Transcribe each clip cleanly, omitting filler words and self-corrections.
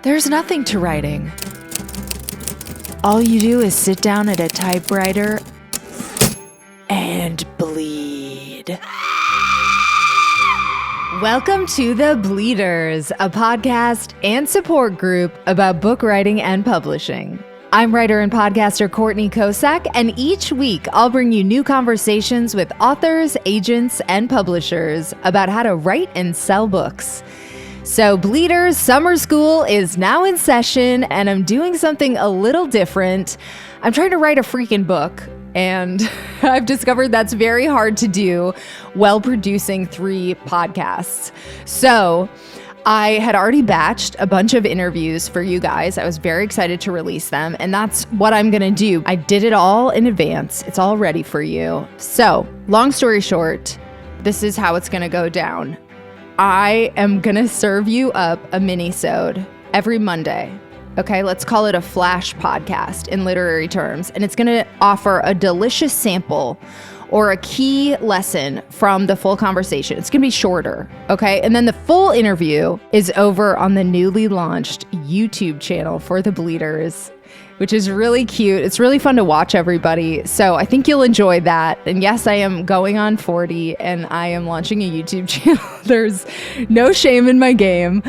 There's nothing to writing. All you do is sit down at a typewriter and bleed. Welcome to The Bleeders, a podcast and support group about book writing and publishing. I'm writer and podcaster Courtney Kosak, and each week I'll bring you new conversations with authors, agents, and publishers about how to write and sell books. So Bleeders, summer school is now in session, and I'm doing something a little different. I'm trying to write a freaking book, and I've discovered that's very hard to do while producing 3 podcasts. So I had already batched a bunch of interviews for you guys. I was very excited to release them, and that's what I'm going to do. I did it all in advance. It's all ready for you. So, long story short, this is how it's going to go down. I am going to serve you up a mini-sode every Monday. Okay, let's call it a flash podcast in literary terms. And it's going to offer a delicious sample or a key lesson from the full conversation. It's going to be shorter, okay? And then the full interview is over on the newly launched YouTube channel for The Bleeders, which is really cute. It's really fun to watch everybody. So I think you'll enjoy that. And yes, I am going on 40 and I am launching a YouTube channel. There's no shame in my game.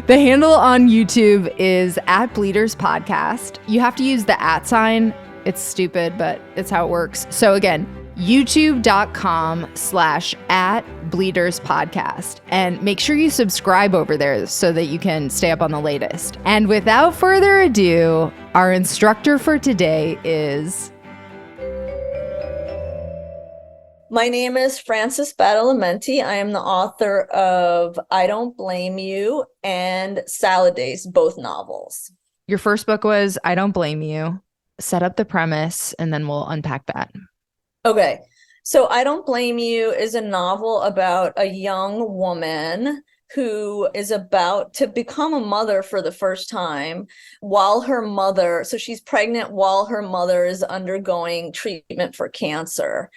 The handle on YouTube is @Bleeders Podcast. You have to use the @ sign. It's stupid, but it's how it works. So again, youtube.com/@Bleeders Podcast. And make sure you subscribe over there so that you can stay up on the latest. And without further ado, our instructor for today is... My name is Frances Badalamenti. I am the author of I Don't Blame You and Salad Days, both novels. Your first book was I Don't Blame You. Set up the premise and then we'll unpack that. Okay, so I Don't Blame You is a novel about a young woman who is about to become a mother for the first time so she's pregnant while her mother is undergoing treatment for cancer.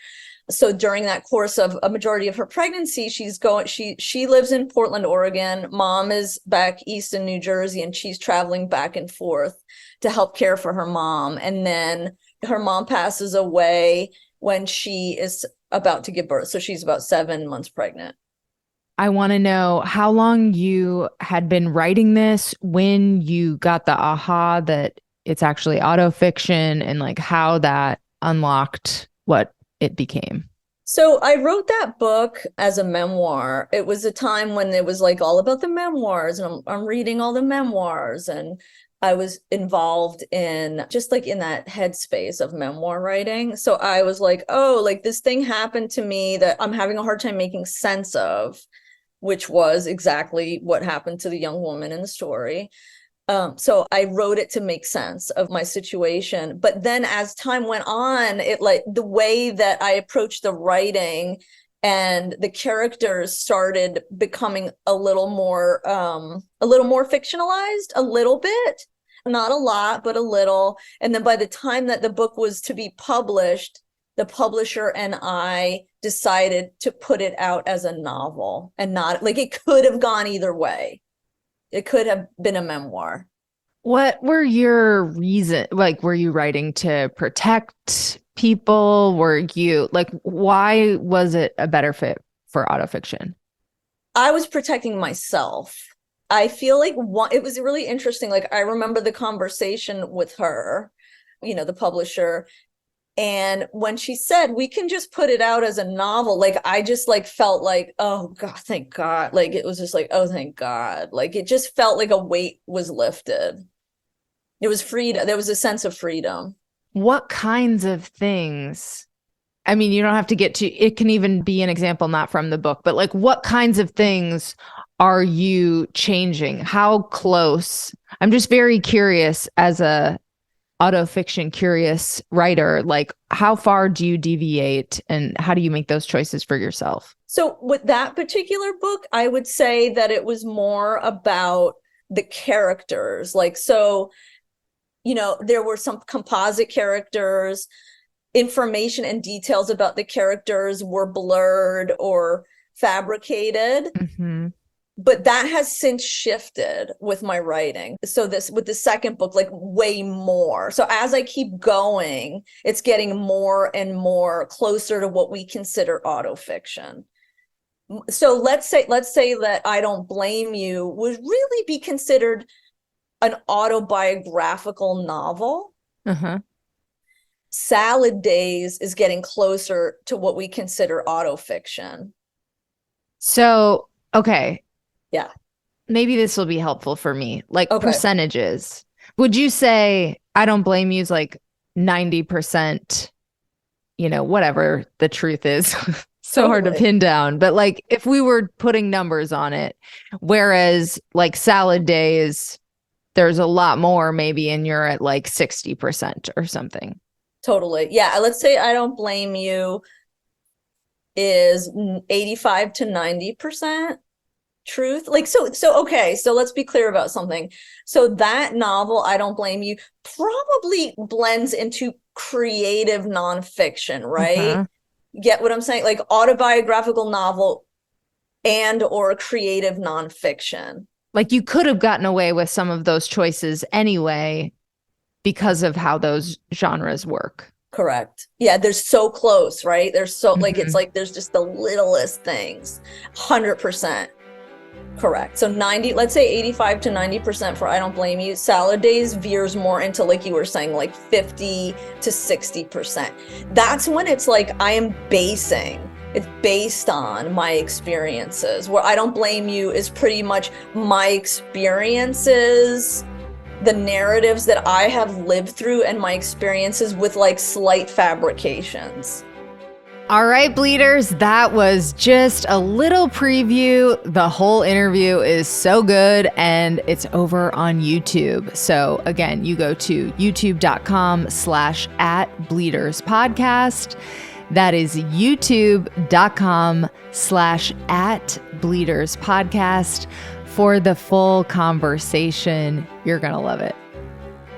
So during that course of a majority of her pregnancy, she lives in Portland, Oregon. Mom is back east in New Jersey, and she's traveling back and forth to help care for her mom. And then her mom passes away when she is about to give birth. So she's about 7 months pregnant. I want to know how long you had been writing this, when you got the aha that it's actually autofiction, and like how that unlocked what it became. So I wrote that book as a memoir. It was a time when it was like all about the memoirs, and I'm reading all the memoirs, and I was involved in just like in that headspace of memoir writing. So I was like, oh, like this thing happened to me that I'm having a hard time making sense of, which was exactly what happened to the young woman in the story. So I wrote it to make sense of my situation. But then as time went on, it like the way that I approached the writing and the characters started becoming a little more fictionalized, a little bit, not a lot, but a little. And then by the time that the book was to be published, the publisher and I decided to put it out as a novel, and not like it could have gone either way. It could have been a memoir. What were your reasons? Like, were you writing to protect people? Were you like, why was it a better fit for autofiction? I was protecting myself. I feel like it was really interesting. Like, I remember the conversation with her, the publisher. And when she said, we can just put it out as a novel, like, I just like felt like, oh God, thank God. Like, it was just like, oh, thank God. Like, it just felt like a weight was lifted. It was freedom. There was a sense of freedom. What kinds of things? I mean, you don't have to get to, it can even be an example, not from the book, but like, what kinds of things are you changing? How close? I'm just very curious as a autofiction curious writer, like how far do you deviate and how do you make those choices for yourself? So with that particular book, I would say that it was more about the characters. Like, so, there were some composite characters, information and details about the characters were blurred or fabricated. Mm-hmm. But that has since shifted with my writing. So with the second book, like way more. So as I keep going, it's getting more and more closer to what we consider autofiction. So let's say that I Don't Blame You would really be considered an autobiographical novel. Uh-huh. Salad Days is getting closer to what we consider autofiction. So, okay. Yeah. Maybe this will be helpful for me. Like Okay. percentages. Would you say I Don't Blame You is like 90%, whatever the truth is? So hard to pin down. But like if we were putting numbers on it, whereas like Salad Days, there's a lot more maybe, and you're at like 60% or something. Totally. Yeah. Let's say I Don't Blame You is 85 to 90% truth. Like, so, okay. So let's be clear about something. So that novel, I Don't Blame You, probably blends into creative nonfiction, right? Uh-huh. Get what I'm saying? Like autobiographical novel and or creative nonfiction. Like you could have gotten away with some of those choices anyway because of how those genres work. Correct. Yeah, they're so close, right? They're so like, it's like there's just the littlest things. 100% correct. So let's say 85 to 90% for I Don't Blame You. Salad Days veers more into, like you were saying, like 50 to 60%. That's when it's like it's based on my experiences, where I Don't Blame You is pretty much my experiences, the narratives that I have lived through, and my experiences with like slight fabrications. All right, Bleeders, that was just a little preview. The whole interview is so good, and it's over on YouTube. So again, you go to youtube.com/@bleederspodcast. That is youtube.com/@bleederspodcast for the full conversation. You're going to love it.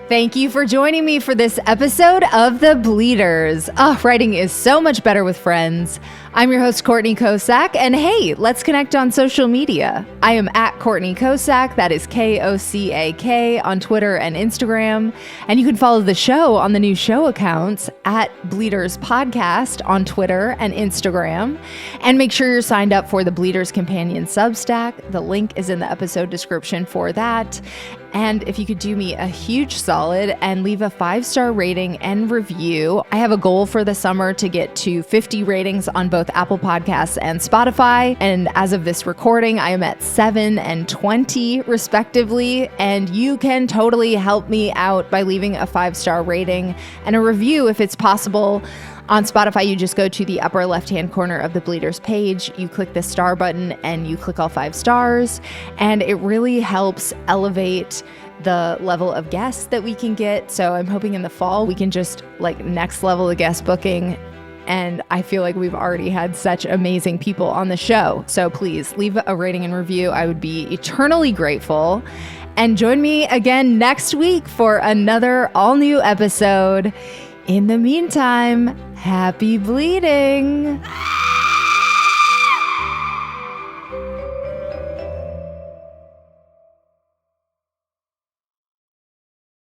Thank you for joining me for this episode of The Bleeders. Writing is so much better with friends. I'm your host, Courtney Kosak, and hey, let's connect on social media. I am at Courtney Kosak, that is Kosak, on Twitter and Instagram. And you can follow the show on the new show accounts at Bleeders Podcast on Twitter and Instagram. And make sure you're signed up for the Bleeders Companion Substack. The link is in the episode description for that. And if you could do me a huge solid and leave a 5-star rating and review. I have a goal for the summer to get to 50 ratings on both Apple Podcasts and Spotify. And as of this recording, I am at 7 and 20 respectively. And you can totally help me out by leaving a 5-star rating and a review if it's possible. On Spotify, you just go to the upper left-hand corner of the Bleeders page, you click the star button, and you click all 5 stars. And it really helps elevate the level of guests that we can get. So I'm hoping in the fall we can just like next level of guest booking. And I feel like we've already had such amazing people on the show. So please leave a rating and review. I would be eternally grateful. And join me again next week for another all-new episode. In the meantime, happy bleeding!